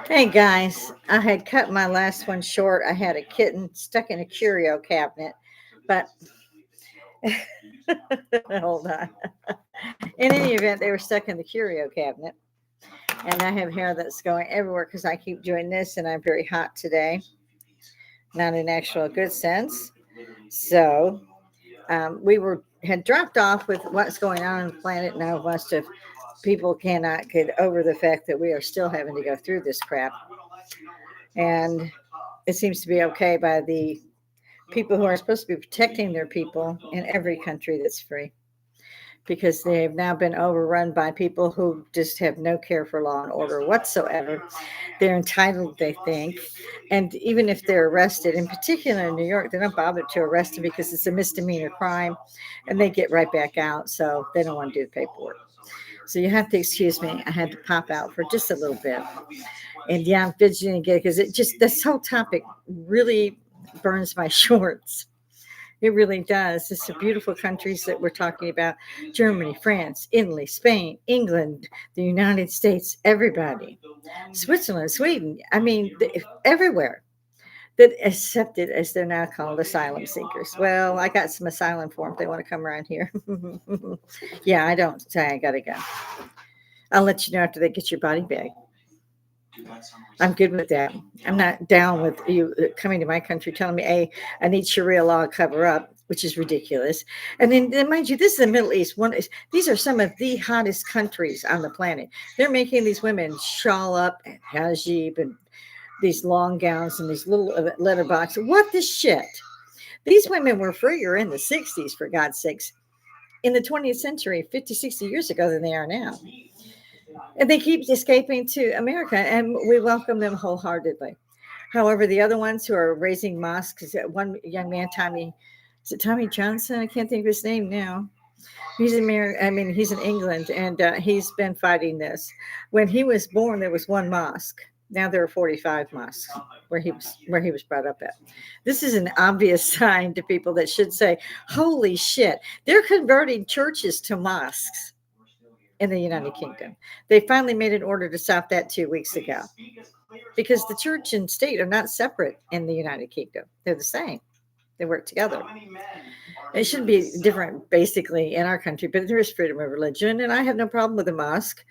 Hey guys, I had cut my last one short. I had a kitten stuck in a curio cabinet, but hold on. In any event, they were stuck in the curio cabinet, and I have hair that's going everywhere because I keep doing this, and I'm very hot today, not in actual good sense. So we were had dropped off with what's going on the planet now. Most of people cannot get over the fact that we are still having to go through this crap, and it seems to be okay by the people who are supposed to be protecting their people in every country that's free, because they have now been overrun by people who just have no care for law and order whatsoever. They're entitled, they think. And even if they're arrested, in particular in New York, they don't bother to arrest them because it's a misdemeanor crime and they get right back out. So they don't want to do the paperwork. So you have to excuse me. I had to pop out for just a little bit. And yeah, I'm fidgeting again because this whole topic really burns my shorts. It really does. It's the beautiful countries that we're talking about: Germany, France, Italy, Spain, England, the United States, everybody, Switzerland, Sweden. I mean, everywhere that accepted, as they're now called, asylum seekers. Well, I got some asylum for them if they want to come around here. Yeah, I don't say I got to go. I'll let you know after they get your body bag. I'm good with that. I'm not down with you coming to my country telling me, hey, I need Sharia law cover up, which is ridiculous. And then mind you, this is the Middle East. These are some of the hottest countries on the planet. They're making these women shawl up and hijab and these long gowns and these little letter boxes. What the shit? These women were freer in the 60s, for God's sakes, in the 20th century, 50, 60 years ago than they are now. And they keep escaping to America, and we welcome them wholeheartedly. However, the other ones who are raising mosques, one young man, is it Tommy Johnson? I can't think of his name now. He's he's in England, and he's been fighting this. When he was born, there was one mosque. Now there are 45 mosques where he was brought up at. This is an obvious sign to people that should say, "Holy shit!" They're converting churches to mosques in the United Kingdom. They finally made an order to stop that 2 weeks ago, because the church and state are not separate in the United Kingdom. They're the same. They work together. It should be different basically in our country, but there is freedom of religion, and I have no problem with a mosque,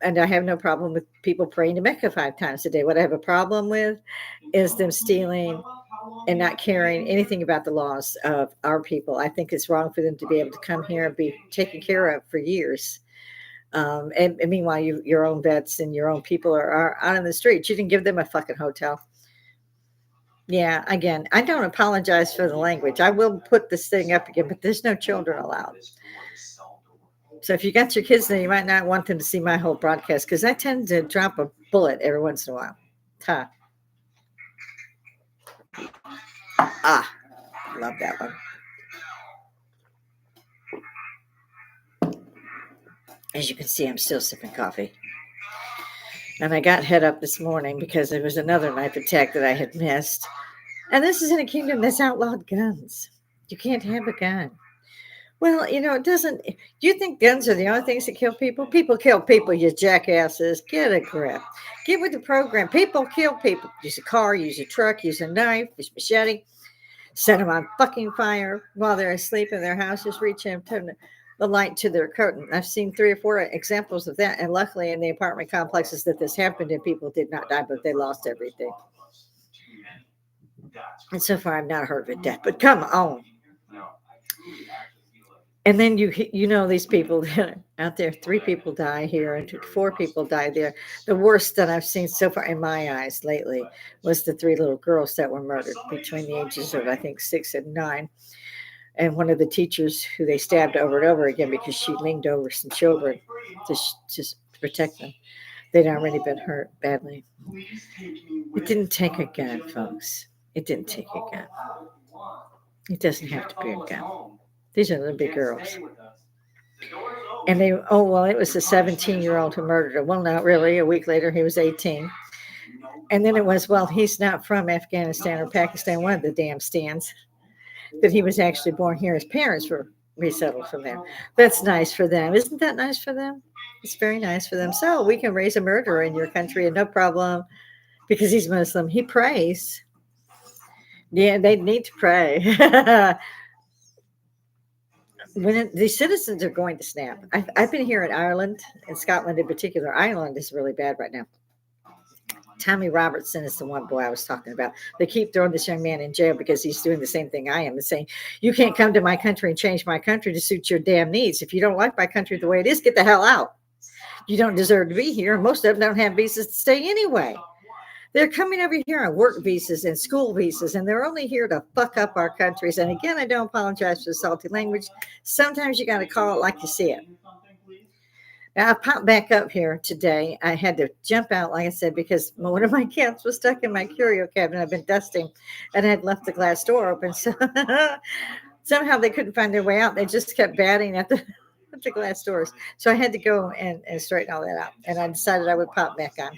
and I have no problem with people praying to Mecca 5 times a day. What I have a problem with is them stealing and not caring anything about the laws of our people. I think it's wrong for them to be able to come here and be taken care of for years. And meanwhile, your own vets and your own people are out on the streets. You didn't give them a fucking hotel. Yeah, again, I don't apologize for the language. I will put this thing up again, but there's no children allowed. So if you got your kids there, you might not want them to see my whole broadcast, because I tend to drop a bullet every once in a while. Huh. Ah, love that one. As you can see, I'm still sipping coffee. And I got head up this morning because there was another knife attack that I had missed. And this is in a kingdom that's outlawed guns. You can't have a gun. Well, it doesn't. Do you think guns are the only things that kill people? People kill people, you jackasses. Get a grip. Get with the program. People kill people. Use a car, use a truck, use a knife, use a machete. Set them on fucking fire while they're asleep in their houses. Reach in, turn the light to their curtain. I've seen 3 or 4 examples of that. And luckily, in the apartment complexes that this happened in, people did not die, but they lost everything. And so far, I've not heard of a death. But come on. And then these people out there, 3 people die here and 4 people die there. The worst that I've seen so far in my eyes lately was the 3 little girls that were murdered between the ages of, I think, 6 and 9. And one of the teachers who they stabbed over and over again because she leaned over some children to protect them. They'd already been hurt badly. It didn't take a gun, folks. It didn't take a gun. It doesn't have to be a gun. These are little big girls. And it was a 17-year-old who murdered her. Well, not really. A week later, he was 18. And then it was, he's not from Afghanistan or Pakistan, one of the damn stands, that he was actually born here. His parents were resettled from there. That's nice for them. Isn't that nice for them? It's very nice for them. So we can raise a murderer in your country and no problem because he's Muslim. He prays. Yeah, they need to pray. The citizens are going to snap. I've been here in Ireland and Scotland in particular. Ireland is really bad right now. Tommy Robertson is the one boy I was talking about. They keep throwing this young man in jail because he's doing the same thing I am and saying, you can't come to my country and change my country to suit your damn needs. If you don't like my country the way it is, get the hell out. You don't deserve to be here. Most of them don't have visas to stay anyway. They're coming over here on work visas and school visas, and they're only here to fuck up our countries. And again, I don't apologize for the salty language. Sometimes you got to call it like you see it. Now, I popped back up here today. I had to jump out, like I said, because one of my cats was stuck in my curio cabinet. I've been dusting, and I had left the glass door open. So somehow they couldn't find their way out. They just kept batting at the glass doors. So I had to go and straighten all that out. And I decided I would pop back on.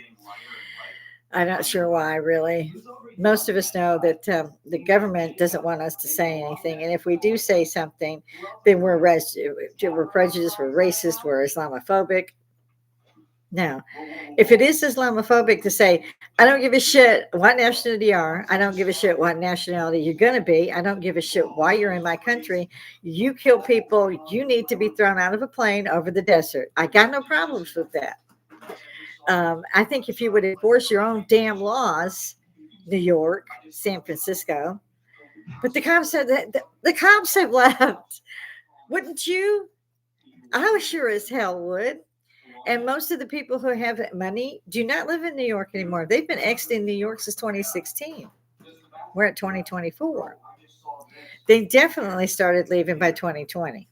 I'm not sure why, really. Most of us know that the government doesn't want us to say anything. And if we do say something, then we're prejudiced, we're racist, we're Islamophobic. Now, if it is Islamophobic to say, I don't give a shit what nationality you are, I don't give a shit what nationality you're going to be, I don't give a shit why you're in my country, you kill people, you need to be thrown out of a plane over the desert. I got no problems with that. I think if you would enforce your own damn laws, New York, San Francisco, but the cops said that the cops have left. Wouldn't you? I sure as hell would. And most of the people who have money do not live in New York anymore. They've been exiting New York since 2016. We're at 2024. They definitely started leaving by 2020.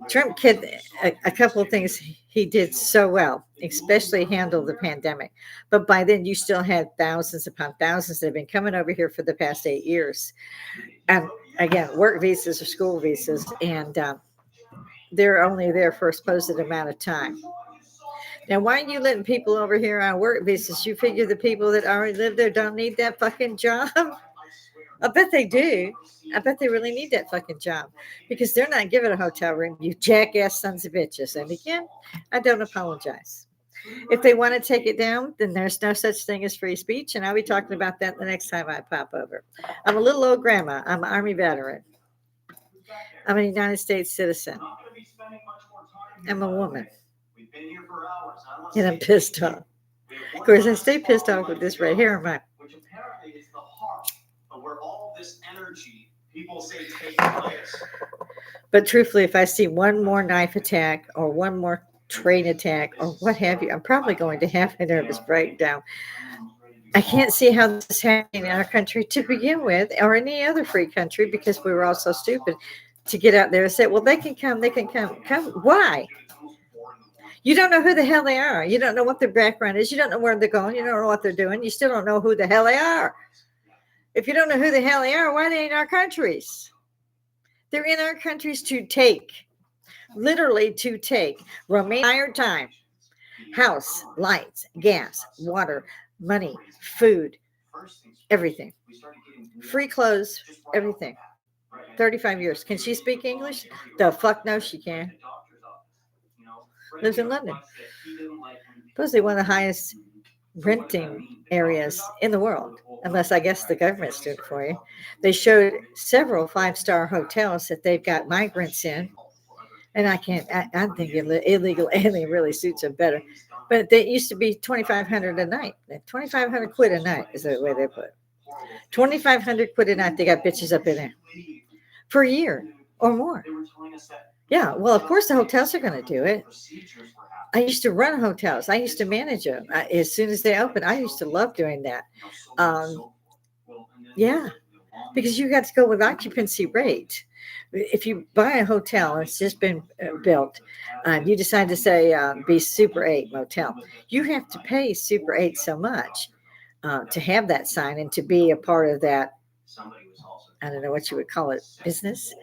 Trump did a couple of things he did so well, especially handle the pandemic. But by then, you still had thousands upon thousands that have been coming over here for the past 8 years. And again, work visas or school visas, and they're only there for a supposed amount of time. Now, why are you letting people over here on work visas? You figure the people that already live there don't need that fucking job? I bet they do. I bet they really need that fucking job because they're not giving a hotel room, you jackass sons of bitches. And again, I don't apologize. If they want to take it down, then there's no such thing as free speech. And I'll be talking about that the next time I pop over. I'm a little old grandma. I'm an Army veteran. I'm a United States citizen. I'm a woman. And I'm pissed off. Of course, I stay pissed off with this right here in my. Which apparently is the heart of where all this energy people say takes place. But truthfully, if I see one more knife attack or one more train attack or what have you, I'm probably going to have a nervous breakdown. I can't see how this is happening in our country to begin with, or any other free country, because we were all so stupid to get out there and say, well, they can come. Come. Why? You don't know who the hell they are. You don't know what their background is. You don't know where they're going. You don't know what they're doing. You still don't know who the hell they are. If you don't know who the hell they are, why are they in our countries? They're in our countries to take, literally to take, remain entire time, house, lights, gas, water, money, food, everything, free clothes, everything. 35 years. Can she speak English? The fuck no, she can. Lives in London. Supposedly one of the highest renting areas in the world, unless I guess the government's doing it for you. They showed several 5-star hotels that they've got migrants in, and I think illegal alien really suits them better. But they used to be $2,500 a night. 2,500 quid a night is the way they put it. 2,500 quid a night. They got bitches up in there for a year or more. Yeah, well, of course the hotels are going to do it. I used to run hotels. I used to manage them. As soon as they opened, I used to love doing that. Yeah, because you got to go with occupancy rate. If you buy a hotel, it's just been built, you decide to say be Super 8 motel, you have to pay Super 8 so much to have that sign and to be a part of that. I don't know what you would call it, business.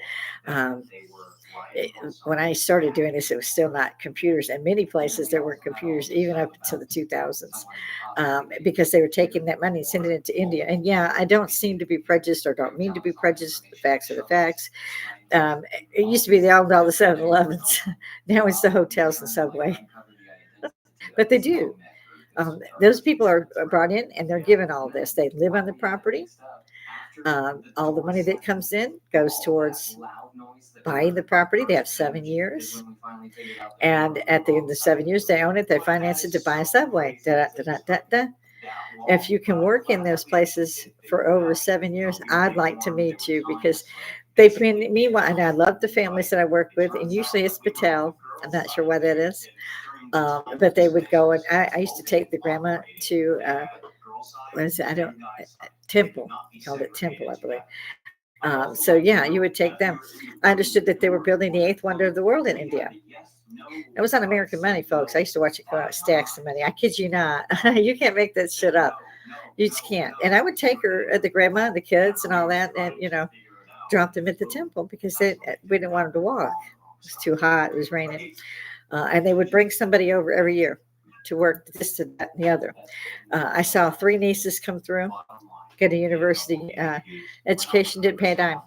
When I started doing this, it was still not computers. And many places there weren't computers, even up until the 2000s, because they were taking that money and sending it to India. And yeah, I don't seem to be prejudiced or don't mean to be prejudiced. The facts are the facts. It used to be all the 7-Elevens. Now it's the hotels and Subway. But they do. Those people are brought in and they're given all this. They live on the property. All the money that comes in goes towards buying the property. They have 7 years. And at the end of the 7 years, they own it. They finance it to buy a Subway. Da, da, da, da, da. If you can work in those places for over 7 years, I'd like to meet you because they've been, meanwhile, and I love the families that I work with, and usually it's Patel. I'm not sure why that is. But they would go, and I used to take the grandma to, what is it? I don't, Temple, called it Temple, I believe. So yeah, you would take them. I understood that they were building the eighth wonder of the world in India. It was on American money, folks. I used to watch it go out stacks of money. I kid you not. You can't make that shit up. You just can't. And I would take her, the grandma, the kids, and all that, and drop them at the temple because we didn't want them to walk. It was too hot. It was raining, and they would bring somebody over every year to work this, to that, and the other. I saw 3 nieces come through, get a university education, didn't pay a dime.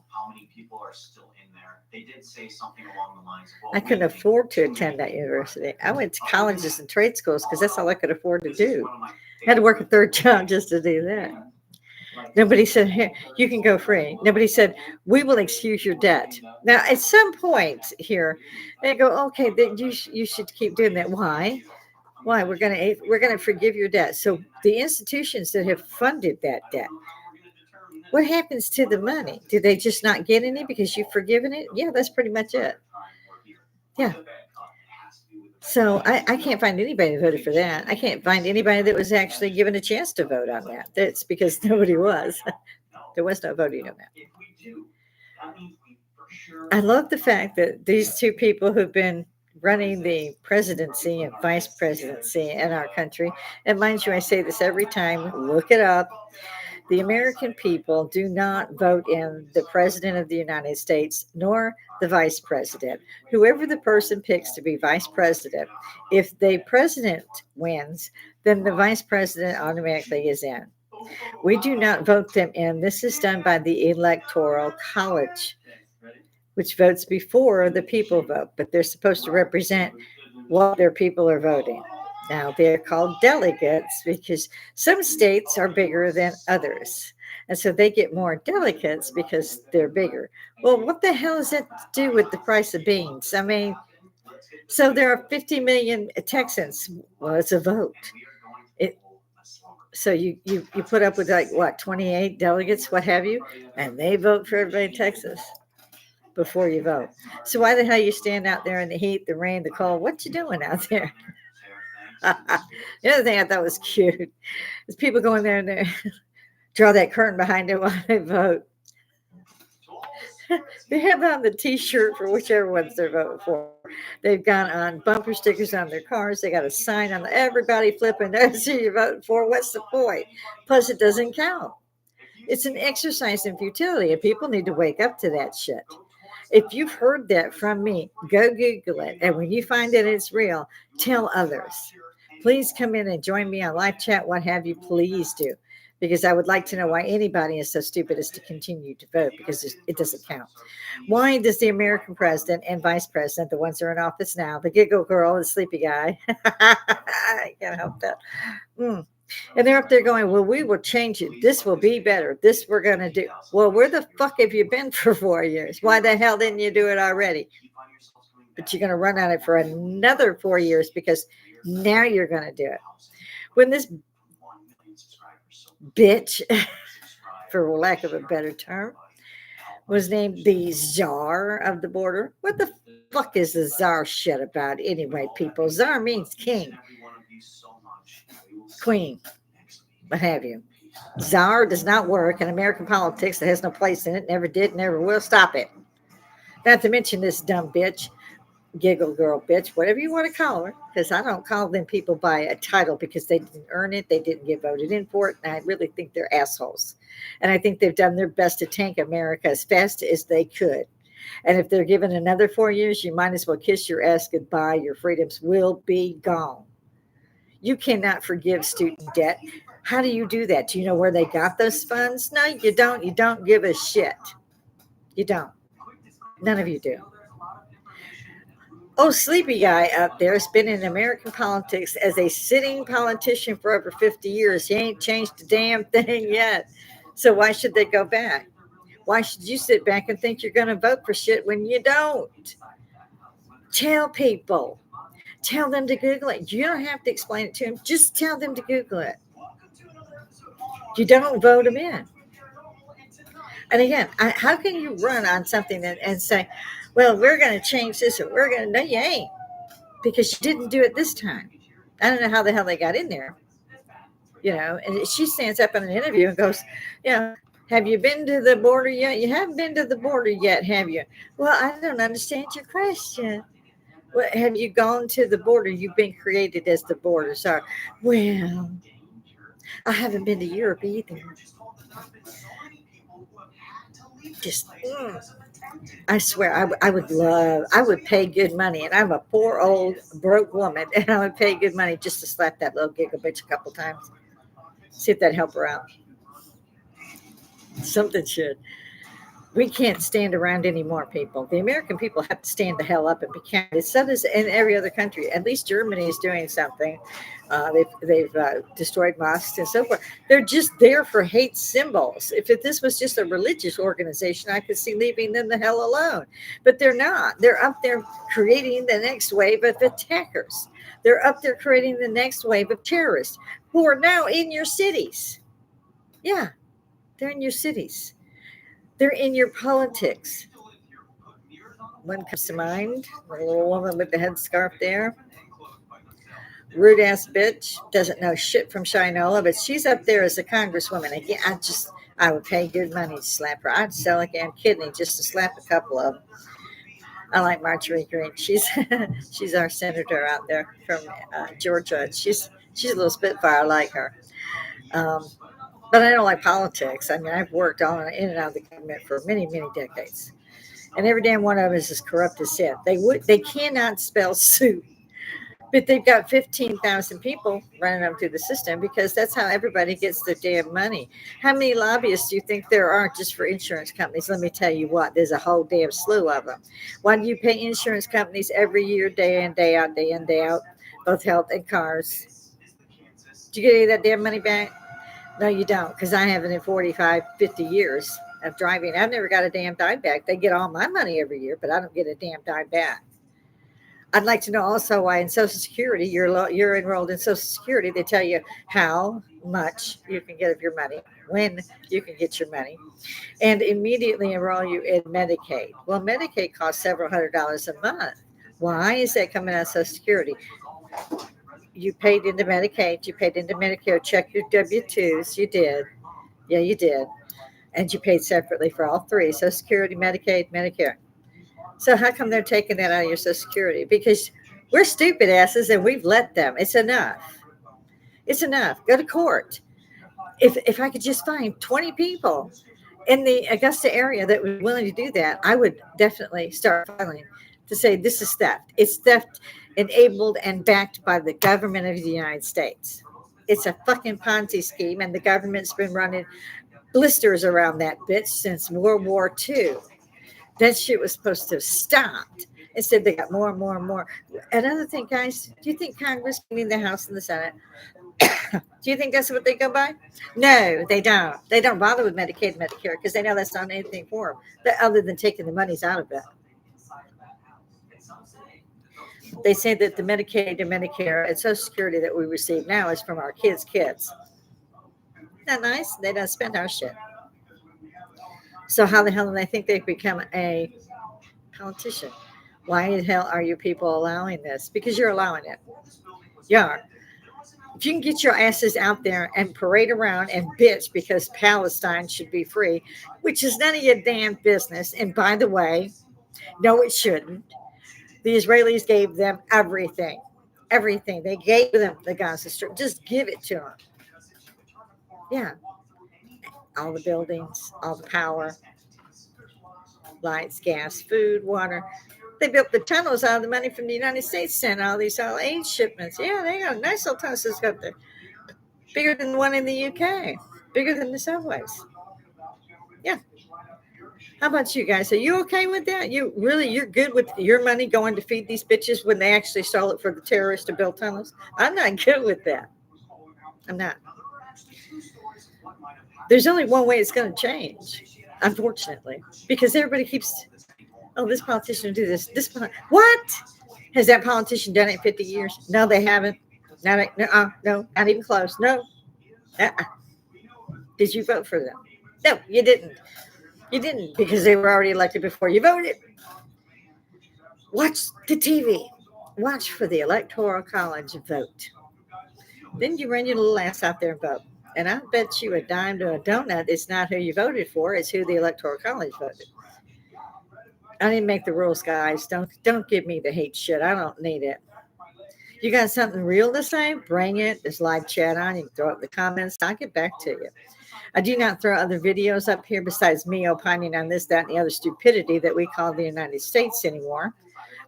I couldn't afford to attend that university. I went to colleges and trade schools because that's all I could afford to do. I had to work a 3rd job just to do that. Nobody said, here, you can go free. Nobody said, we will excuse your debt. Now, at some point here, they go, okay, then you should keep doing that. Why? Why? We're gonna forgive your debt. So the institutions that have funded that debt, what happens to the money? Do they just not get any because you've forgiven it? Yeah, that's pretty much it. Yeah. So I can't find anybody that voted for that. I can't find anybody that was actually given a chance to vote on that. That's because nobody was. There was no voting on that. I love the fact that these 2 people who've been running the presidency and vice presidency in our country, and mind you, I say this every time, look it up. The American people do not vote in the president of the United States nor the vice president. Whoever the person picks to be vice president, if the president wins, then the vice president automatically is in. We do not vote them in. This is done by the Electoral College, which votes before the people vote, but they're supposed to represent what their people are voting. Now, they're called delegates because some states are bigger than others. And so they get more delegates because they're bigger. Well, what the hell does that do with the price of beans? I mean, so there are 50 million Texans. Well, it's a vote. So you put up with like, what, 28 delegates, what have you, and they vote for everybody in Texas before you vote. So why the hell you stand out there in the heat, the rain, the cold? What you doing out there? The other thing I thought was cute is people go in there and they draw that curtain behind it while they vote. They have on the T-shirt for whichever ones they're voting for. They've got on bumper stickers on their cars. They got a sign on everybody flipping. That's who you're voting for. What's the point? Plus, it doesn't count. It's an exercise in futility, and people need to wake up to that shit. If you've heard that from me, go Google it. And when you find that it's real, tell others. Please come in and join me on live chat, what have you. Please do. Because I would like to know why anybody is so stupid as to continue to vote, because it doesn't count. Why does the American president and vice president, the ones that are in office now, the giggle girl, the sleepy guy, I can't help that. And they're up there going, well, we will change it. This will be better. This we're going to do. Well, where the fuck have you been for 4 years? Why the hell didn't you do it already? But you're going to run on it for another 4 years because now you're going to do it. When this bitch, for lack of a better term, was named the czar of the border. What the fuck is the czar shit about anyway, people? Czar means king, queen, what have you. Czar does not work in American politics. It has no place in it. Never did, never will. Stop it. Not to mention this dumb bitch, giggle girl bitch, whatever you want to call her, because I don't call them people by a title because they didn't earn it. They didn't get voted in for it. And I really think they're assholes. And I think they've done their best to tank America as fast as they could. And if they're given another 4 years, you might as well kiss your ass goodbye. Your freedoms will be gone. You cannot forgive student debt. How do you do that? Do you know where they got those funds? No, you don't. You don't give a shit. You don't. None of you do. Oh, sleepy guy up there has been in American politics as a sitting politician for over 50 years. He ain't changed a damn thing yet. So why should they go back? Why should you sit back and think you're going to vote for shit when you don't? Tell people. Tell them to Google it. You don't have to explain it to them. Just tell them to Google it. You don't vote them in. And again, how can you run on something and say, well, we're going to change this or we're going to, no, you ain't, because you didn't do it this time. I don't know how the hell they got in there, and she stands up in an interview and goes, have you been to the border yet? You haven't been to the border yet, have you? Well, I don't understand your question. Well, have you gone to the border? You've been created as the border. Sorry. Well, I haven't been to Europe either. Just, I swear, I would pay good money. And I'm a poor old broke woman, and I would pay good money just to slap that little giggle bitch a couple times. See if that'd help her out. Something should. We can't stand around anymore, people. The American people have to stand the hell up and be counted. So does in every other country. At least Germany is doing something. They've destroyed mosques and so forth. They're just there for hate symbols. If this was just a religious organization, I could see leaving them the hell alone. But they're not. They're up there creating the next wave of attackers. They're up there creating the next wave of terrorists who are now in your cities. Yeah, they're in your cities. They're in your politics. One comes to mind, the little woman with the headscarf there. Rude ass bitch. Doesn't know shit from Shinola, but she's up there as a congresswoman. Again, I would pay good money to slap her. I'd sell a damn kidney just to slap a couple of them. I like Marjorie Greene. She's she's our senator out there from Georgia. She's a little spitfire. I like her. But I don't like politics. I mean, I've worked on in and out of the government for many, many decades, and every damn one of them is as corrupt as sin. They cannot spell soup, but they've got 15,000 people running them through the system because that's how everybody gets their damn money. How many lobbyists do you think there are just for insurance companies? Let me tell you what, there's a whole damn slew of them. Why do you pay insurance companies every year, day in, day out, both health and cars? Do you get any of that damn money back? No, you don't, because I haven't in 45, 50 years of driving. I've never got a damn dime back. They get all my money every year, but I don't get a damn dime back. I'd like to know also why in Social Security, you're enrolled in Social Security. They tell you how much you can get of your money, when you can get your money, and immediately enroll you in Medicaid. Well, Medicaid costs several $100s a month. Why is that coming out of Social Security? You paid into Medicaid, you paid into Medicare, check your W-2s. You did. Yeah, you did. And you paid separately for all three: Social Security, Medicaid, Medicare. So how come they're taking that out of your Social Security? Because we're stupid asses and we've let them. It's enough. It's enough. Go to court. If I could just find 20 people in the Augusta area that were willing to do that, I would definitely start filing to say this is theft. It's theft enabled and backed by the government of the United States. It's a fucking Ponzi scheme, and the government's been running blisters around that bitch since World War II. That shit was supposed to have stopped. Instead, they got more and more and more. Another thing, guys, do you think Congress, meaning the House and the Senate, do you think that's what they go by? No, they don't. They don't bother with Medicaid and Medicare because they know that's not anything for them, other than taking the monies out of it. They say that the Medicaid and Medicare and Social Security that we receive now is from our kids' kids. Isn't that nice? They don't spend our shit. So how the hell do they think they've become a politician? Why the hell are you people allowing this? Because you're allowing it. You are. If you can get your asses out there and parade around and bitch because Palestine should be free, which is none of your damn business. And by the way, no, it shouldn't. The Israelis gave them everything. Everything. They gave them the Gaza Strip. Just give it to them. Yeah. All the buildings, all the power, lights, gas, food, water. They built the tunnels out of the money from the United States, sent all these aid shipments. Yeah, they got nice little tunnels up there. Bigger than the one in the UK. Bigger than the subways. Yeah. How about you guys? Are you okay with that? You're good with your money going to feed these bitches when they actually stole it for the terrorists to build tunnels? I'm not good with that. I'm not. There's only one way it's going to change, unfortunately, because everybody keeps, oh, this politician will do this. What has that politician done it in 50 years? No, they haven't. No, not even close. No. Uh-uh. Did you vote for them? No, you didn't. You didn't because they were already elected before you voted. Watch the TV. Watch for the Electoral College vote. Then you run your little ass out there and vote. And I bet you a dime to a donut it's not who you voted for, it's who the Electoral College voted. I didn't make the rules, guys. Don't give me the hate shit. I don't need it. You got something real to say? Bring it. There's live chat on. You can throw it in the comments. I'll get back to you. I do not throw other videos up here besides me opining on this, that, and the other stupidity that we call the United States anymore,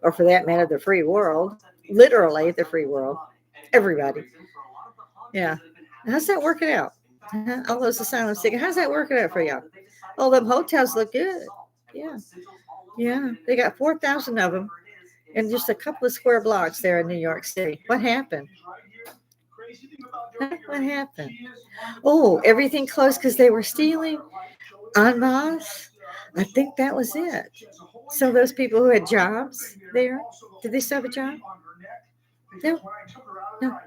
or for that matter, the free world. Literally, the free world. Everybody. Yeah. How's that working out? All those asylum seekers. How's that working out for y'all? Oh, them hotels look good. Yeah. Yeah. They got 4,000 of them in just a couple of square blocks there in New York City. What happened? What happened? Oh, everything closed because they were stealing en masse. I think that was it. So those people who had jobs there, did they still have a job? No, no,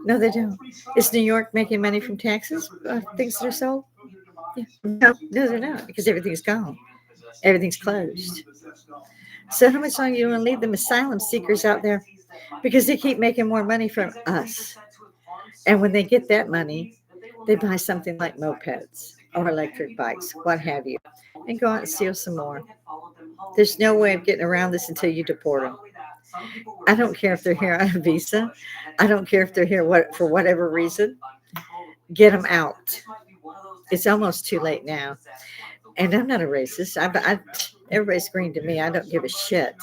no, they don't. Is New York making money from taxes? Things that are sold? Yeah. No, they're not because everything's gone. Everything's closed. So how much longer you want to leave them asylum seekers out there? Because they keep making more money from us. And when they get that money, they buy something like mopeds or electric bikes, what have you, and go out and steal some more. There's no way of getting around this until you deport them. I don't care if they're here on a visa. I don't care if they're here for whatever reason. Get them out. It's almost too late now. And I'm not a racist. Everybody's green to me. I don't give a shit.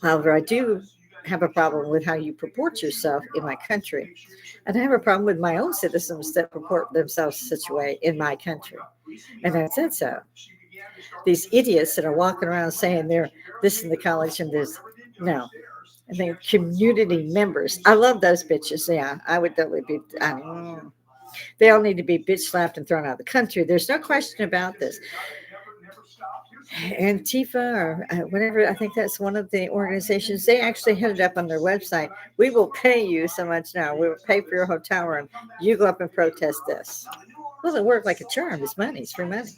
However, I do have a problem with how you purport yourself in my country. And I have a problem with my own citizens that purport themselves such a way in my country. And I said so. These idiots that are walking around saying they're this in the college and this. No. And they're community members. I love those bitches. Yeah, I would totally be. They all need to be bitch slapped and thrown out of the country. There's no question about this. Antifa or whatever, I think that's one of the organizations. They actually had it up on their website. We will pay you so much now. We will pay for your hotel room. You go up and protest this. It doesn't work like a charm. It's money. It's free money.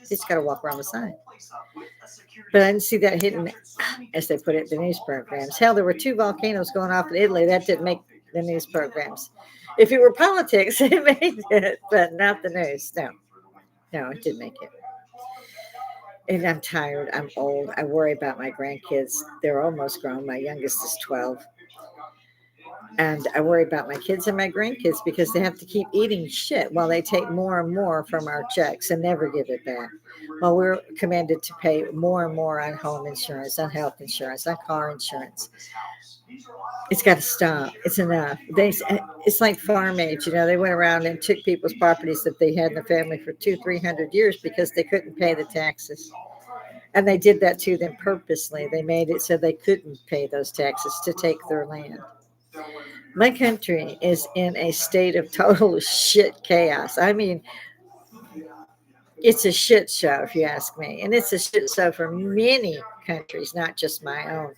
You just got to walk around the sign. But I didn't see that hidden, as they put it, the news programs. Hell, there were 2 volcanoes going off in Italy. That didn't make the news programs. If it were politics, it made it, but not the news. No, it didn't make it. And I'm tired. I'm old. I worry about my grandkids. They're almost grown. My youngest is 12. And I worry about my kids and my grandkids because they have to keep eating shit while they take more and more from our checks and never give it back. While we're commanded to pay more and more on home insurance, on health insurance, on car insurance. It's got to stop. It's enough. It's like farm age. They went around and took people's properties that they had in the family for 200-300 years because they couldn't pay the taxes. And they did that to them purposely. They made it so they couldn't pay those taxes to take their land. My country is in a state of total shit chaos. I mean, it's a shit show, if you ask me. And it's a shit show for many countries, not just my own.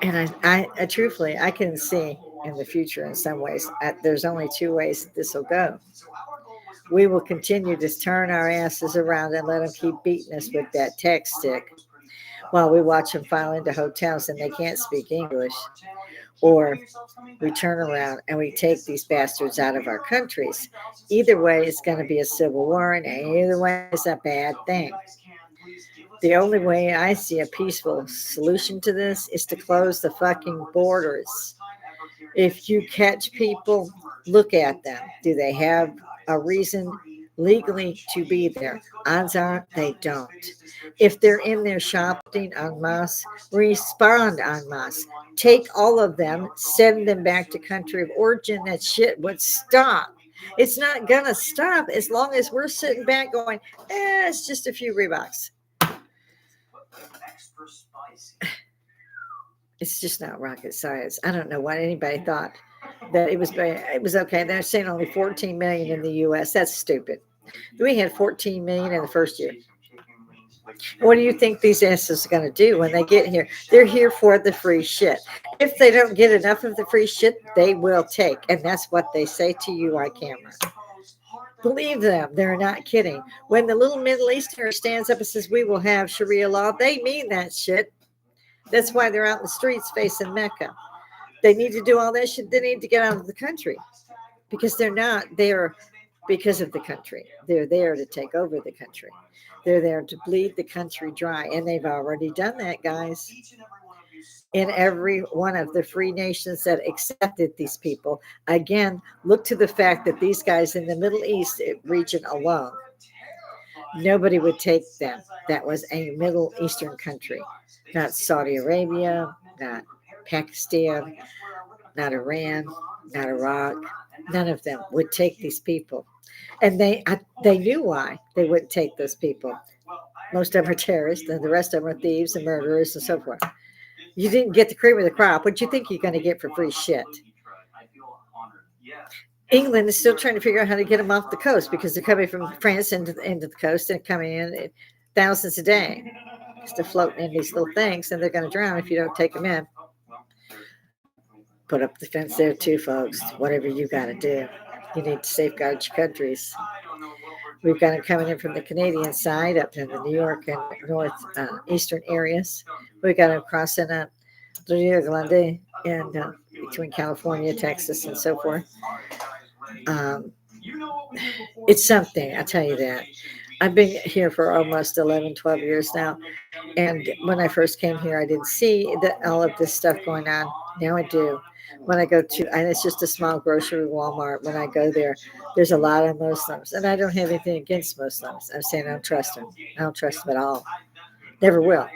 And I truthfully, I can see in the future in some ways, there's only 2 ways this will go. We will continue to turn our asses around and let them keep beating us with that tech stick while we watch them file into hotels and they can't speak English. Or we turn around and we take these bastards out of our countries. Either way, it's going to be a civil war, and either way, it's a bad thing. The only way I see a peaceful solution to this is to close the fucking borders. If you catch people, look at them. Do they have a reason legally to be there? Odds are they don't. If they're in there shopping en masse, respond en masse. Take all of them, send them back to country of origin. That shit would stop. It's not going to stop as long as we're sitting back going, it's just a few Reeboks. It's just not rocket science. I don't know why anybody thought that it was okay. They're saying only 14 million in the U.S. That's stupid. We had 14 million in the first year. What do you think these asses are going to do when they get here? They're here for the free shit. If they don't get enough of the free shit, they will take. And that's what they say to you on camera. Believe them. They're not kidding. When the little Middle Easterner stands up and says, we will have Sharia law, they mean that shit. That's why they're out in the streets facing Mecca. They need to do all that shit. They need to get out of the country because they're not there because of the country. They're there to take over the country. They're there to bleed the country dry. And they've already done that, guys. In every one of the free nations that accepted these people, again, look to the fact that these guys in the Middle East region alone, nobody would take them. That was a Middle Eastern country. Not Saudi Arabia, not Pakistan, not Iran, not Iraq. None of them would take these people. And they knew why they wouldn't take those people. Most of them are terrorists, and the rest of them are thieves and murderers and so forth. You didn't get the cream of the crop. What do you think you're going to get for free shit? England is still trying to figure out how to get them off the coast because they're coming from France into the coast and coming in thousands a day. They're floating in these little things, and they're going to drown if you don't take them in. Put up the fence there too, folks. Whatever you got to do. You need to safeguard your countries. We've got them coming in from the Canadian side up in the New York and north eastern areas. We've got them crossing up the Rio Grande and between California, Texas, and so forth. It's something, I tell you that. I've been here for almost 11, 12 years now. And when I first came here, I didn't see all of this stuff going on. Now I do. When I go to, and it's just a small grocery Walmart. When I go there, there's a lot of Muslims. And I don't have anything against Muslims. I'm saying I don't trust them. I don't trust them at all. Never will.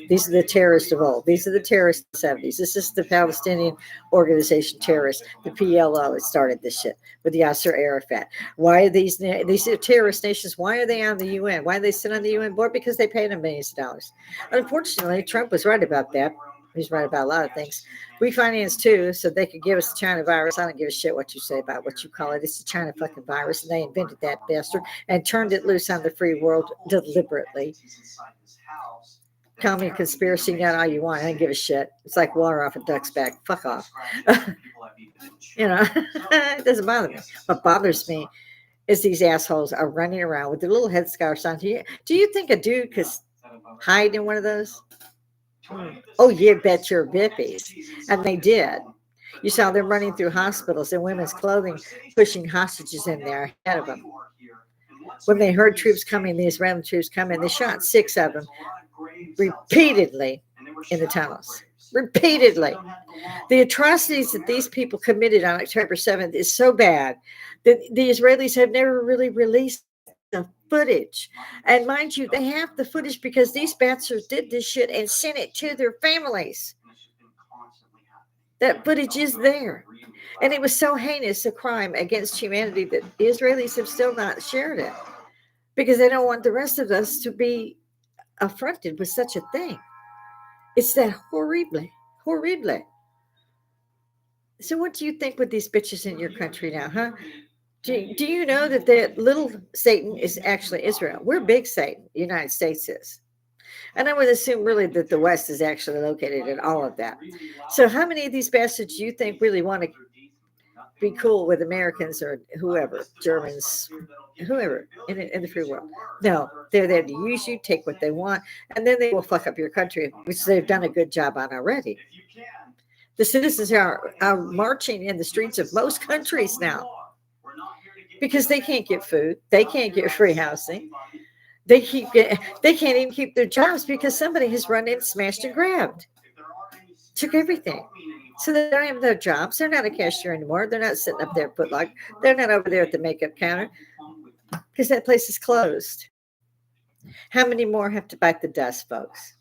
These are the terrorists of old. These are the terrorists of the 70s. This is the Palestinian organization terrorists. The PLO has started this shit with Yasser Arafat. Why are these terrorist nations, why are they on the UN? Why do they sit on the UN board? Because they pay them millions of dollars. Unfortunately, Trump was right about that. He's right about a lot of things. We financed too, so they could give us the China virus. I don't give a shit what you say about what you call it. It's the China fucking virus, and they invented that bastard and turned it loose on the free world deliberately. Call me a conspiracy nut all you want. I don't give a shit. It's like water off a duck's back. Fuck off. It doesn't bother me. What bothers me is these assholes are running around with their little headscarves on. Do you think a dude could hide in one of those? Oh, you bet your bippies. And they did. You saw them running through hospitals in women's clothing, pushing hostages in there ahead of them. When they heard troops coming, the Israeli troops coming, they shot 6 of them repeatedly in the tunnels. Repeatedly. The atrocities that these people committed on October 7th is so bad that the Israelis have never really released the footage. And mind you, they have the footage because these bastards did this shit and sent it to their families. That footage is there. And it was so heinous a crime against humanity that the Israelis have still not shared it because they don't want the rest of us to be affronted with such a thing. It's that horrible. So what do you think with these bitches in your country now, huh? Do you know that the little Satan is actually Israel? We're big Satan, the United States is. And I would assume really that the West is actually located in all of that. So how many of these bastards do you think really want to be cool with Americans or whoever, Germans, whoever in the free world? No, they're there to use you, take what they want, and then they will fuck up your country, which they've done a good job on already. The citizens are marching in the streets of most countries now because they can't get food. They can't get free housing. They can't even keep their jobs because somebody has run in, smashed and grabbed. Took everything. So they don't have their jobs. They're not a cashier anymore. They're not sitting up there at Foot They're not over there at the makeup counter because that place is closed. How many more have to bite the dust, folks?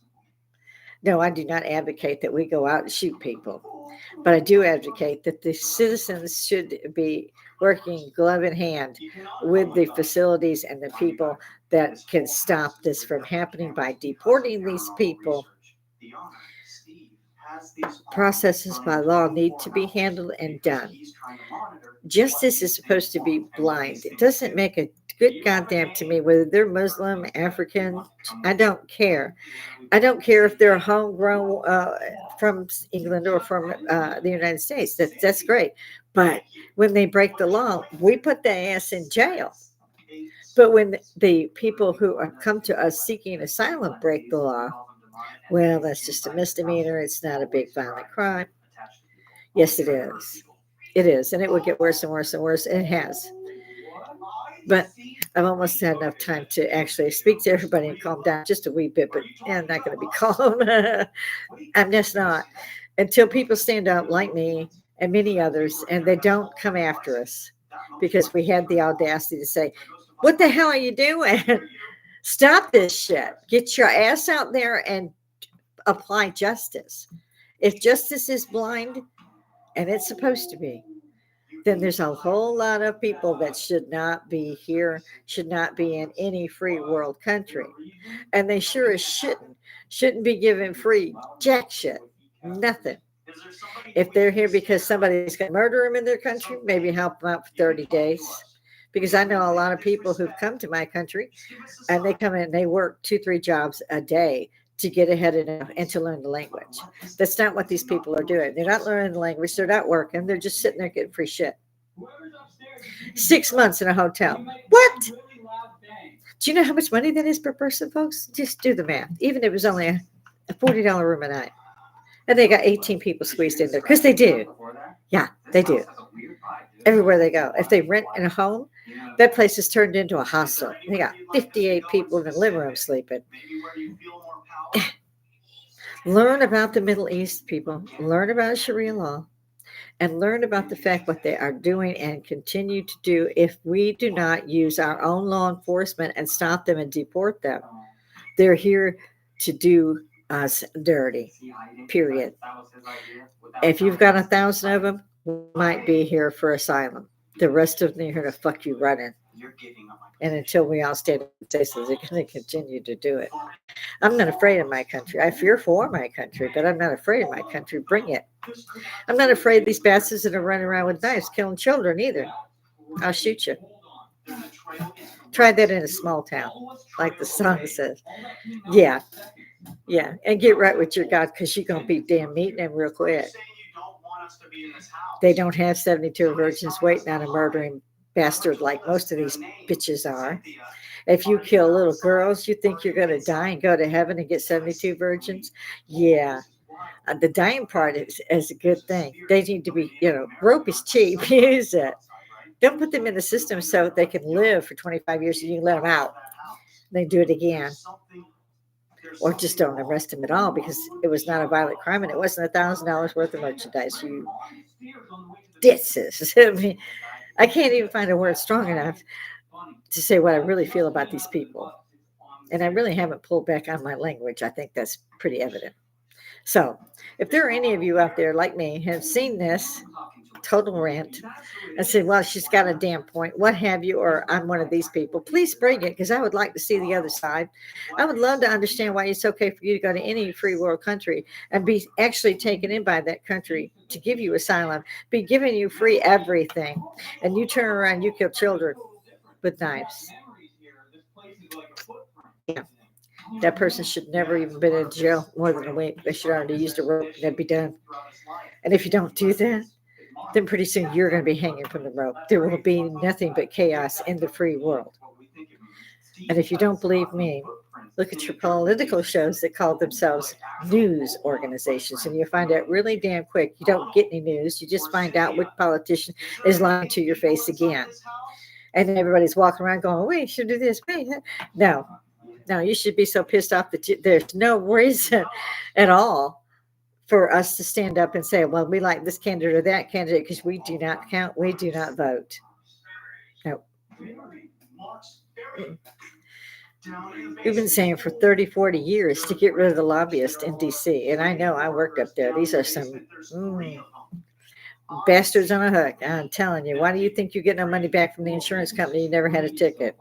No, I do not advocate that we go out and shoot people, but I do advocate that the citizens should be working glove in hand with the facilities and the people that can stop this from happening by deporting these people. Processes by law need to be handled and done. Justice is supposed to be blind. It doesn't make a good goddamn to me whether they're Muslim, African. I don't care. I don't care if they're homegrown from England or from the United States. That's great. But when they break the law, we put their ass in jail. But when the people who are come to us seeking asylum break the law, well, that's just a misdemeanor. It's not a big violent crime. Yes, it is. It is. And it will get worse and worse and worse. And it has. But I've almost had enough time to actually speak to everybody and calm down just a wee bit. But yeah, I'm not going to be calm. I'm just not. Until people stand up like me and many others, and they don't come after us because we had the audacity to say, what the hell are you doing? Stop this shit. Get your ass out there and apply justice. If justice is blind, and it's supposed to be, then there's a whole lot of people that should not be here, should not be in any free world country. And they sure as shouldn't be given free jack shit. Nothing. If they're here because somebody's going to murder them in their country, maybe help them out for 30 days. Because I know a lot of people who've come to my country and they come in and they work 2-3 jobs a day to get ahead enough and to learn the language. That's not what these people are doing. They're not learning the language. They're not working. They're just sitting there getting free shit. 6 months in a hotel. What? Do you know how much money that is per person, folks? Just do the math. Even if it was only a $40 room a night. And they got 18 people squeezed in there. Because they do. Yeah, they do. Everywhere they go. If they rent in a home, that place is turned into a hostel. They got 58 people in the living room sleeping. Learn about the Middle East, people. Learn about Sharia law. And learn about the fact what they are doing and continue to do if we do not use our own law enforcement and stop them and deport them. They're here to do us dirty, period. If you've got 1,000 of them, we might be here for asylum. The rest of them are here to fuck you running. And until we all stand up and say so, they're going to continue to do it. I'm not afraid of my country. I fear for my country, but I'm not afraid of my country. Bring it. I'm not afraid of these bastards that are running around with knives killing children either. I'll shoot you. Try that in a small town, like the song says. Yeah. Yeah. And get right with your God because you're going to be damn meeting them real quick. They don't have 72 virgins waiting on a murdering bastard like most of these bitches are. If you kill little girls, you think you're going to die and go to heaven and get 72 virgins? Yeah. The dying part is a good thing. They need to be, rope is cheap. Use it. Don't put them in the system so they can live for 25 years and you can let them out. They do it again. Or just don't arrest them at all because it was not a violent crime and it wasn't $1,000 worth of merchandise. You ditzes. I mean, I can't even find a word strong enough to say what I really feel about these people. And I really haven't pulled back on my language. I think that's pretty evident. So if there are any of you out there like me have seen this total rant and say, well, she's got a damn point, what have you, or I'm one of these people, please bring it because I would like to see the other side. I would love to understand why it's okay for you to go to any free world country and be actually taken in by that country to give you asylum, be giving you free everything, and you turn around, you kill children with knives. Yeah. That person should never even been in jail more than a week. They should already used a rope and that'd be done. And if you don't do that, then pretty soon you're going to be hanging from the rope. There will be nothing but chaos in the free world. And if you don't believe me, look at your political shows that call themselves news organizations, and you find out really damn quick. You don't get any news. You just find out which politician is lying to your face again. And everybody's walking around going, wait, you should do this. Wait. No, you should be so pissed off that there's no reason at all for us to stand up and say, well, we like this candidate or that candidate because we do not count. We do not vote. No. We've been saying for 30, 40 years to get rid of the lobbyists in DC. And I know I worked up there. These are some bastards on a hook. I'm telling you. Why do you think you get no money back from the insurance company? You never had a ticket.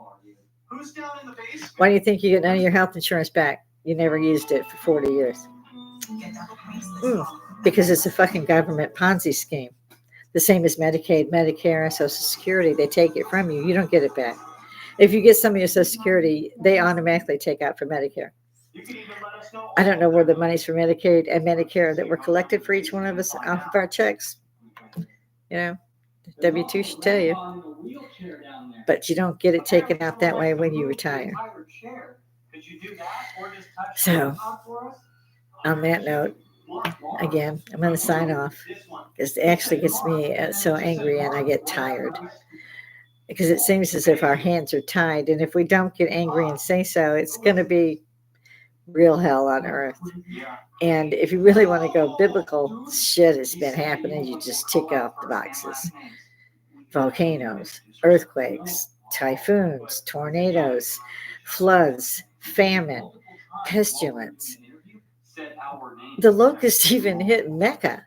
Why do you think you get none of your health insurance back? You never used it for 40 years. Because it's a fucking government Ponzi scheme. The same as Medicaid, Medicare, and Social Security. They take it from you. You don't get it back. If you get some of your Social Security, they automatically take out for Medicare. I don't know where the monies for Medicaid and Medicare that were collected for each one of us off of our checks. You know, W-2 should tell you. But you don't get it taken out that way when you retire. So, on that note, again, I'm going to sign off because it actually gets me so angry and I get tired. Because it seems as if our hands are tied. And if we don't get angry and say so, it's going to be real hell on earth. And if you really want to go biblical, shit has been happening. You just tick off the boxes. Volcanoes, earthquakes, typhoons, tornadoes, floods, famine, pestilence. The locust even hit Mecca.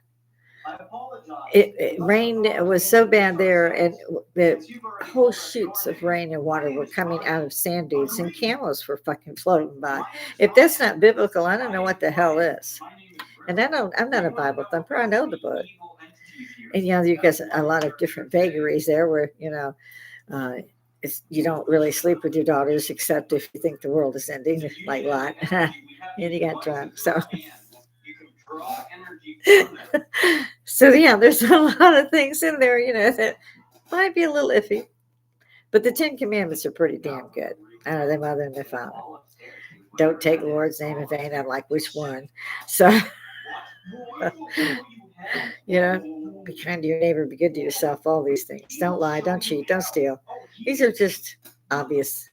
It rained. It was so bad there, and the whole shoots of rain and water were coming out of sand dunes, and camels were fucking floating by. If that's not biblical, I don't know what the hell is. And I'm not a Bible thumper. I know the book. And you got a lot of different vagaries there, where you don't really sleep with your daughters except if you think the world is ending, like Lot, and you got drunk. So yeah, there's a lot of things in there, that might be a little iffy. But the 10 Commandments are pretty damn good. I know their mother and their father. Don't take the Lord's name in vain. I'm like, which one? So, be kind to your neighbor, be good to yourself, all these things. Don't lie, don't cheat, don't steal. These are just obvious.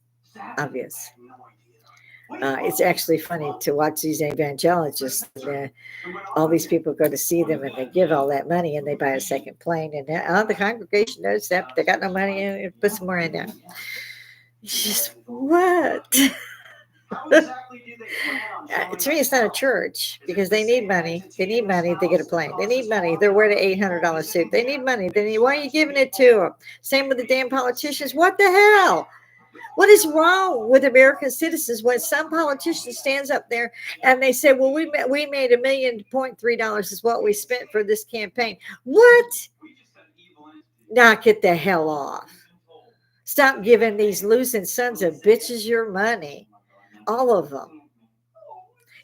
It's actually funny to watch these evangelists. All these people go to see them and they give all that money and they buy a second plane. And the congregation knows that, but they got no money and put some more in there. It's just, what? To me, it's not a church because they need money. They need money to get a plane. They need money. They're wearing an $800 suit. They need money. Why are you giving it to them? Same with the damn politicians. What the hell? What is wrong with American citizens when some politician stands up there and they say, well, we made $1.3 million is what we spent for this campaign. What? Knock it the hell off. Stop giving these losing sons of bitches your money. All of them.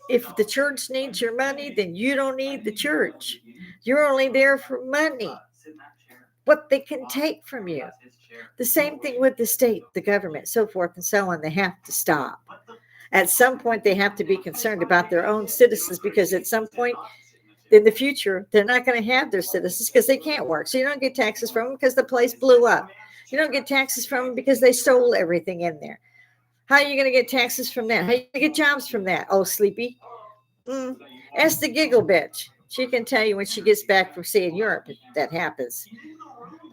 If the church needs your money, then you don't need the church. You're only there for money. What they can take from you. The same thing with the state, the government, so forth and so on. They have to stop. At some point, they have to be concerned about their own citizens because at some point in the future, they're not going to have their citizens because they can't work. So you don't get taxes from them because the place blew up. You don't get taxes from them because they stole everything in there. How are you going to get taxes from that? How are you going to get jobs from that? Oh, sleepy. Ask the giggle bitch. She can tell you when she gets back from seeing Europe if that happens.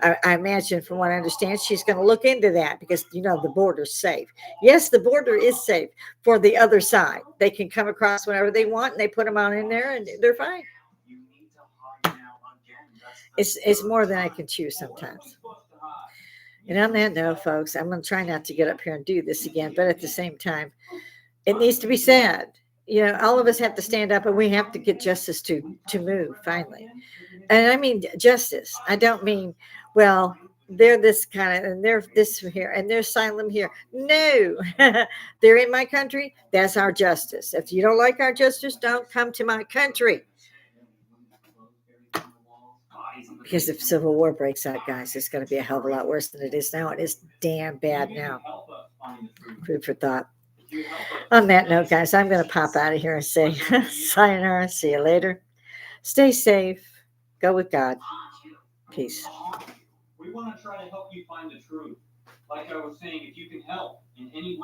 I imagine, from what I understand, she's going to look into that because, the border's safe. Yes, the border is safe for the other side. They can come across whenever they want, and they put them on in there, and they're fine. It's more than I can chew sometimes. And on that note, folks, I'm going to try not to get up here and do this again, but at the same time, it needs to be said. All of us have to stand up, and we have to get justice to move finally. And I mean justice. I don't mean, well, they're this kind of, and they're this here, and they're asylum here. No, they're in my country. That's our justice. If you don't like our justice, don't come to my country. Because if civil war breaks out, guys, it's going to be a hell of a lot worse than it is now. It is damn bad now. Food for thought. On that note, guys, I'm going to pop out of here and say sayonara. See you later. Stay safe. Go with God. Peace. We want to try to help you find the truth. Like I was saying, if you can help in any way.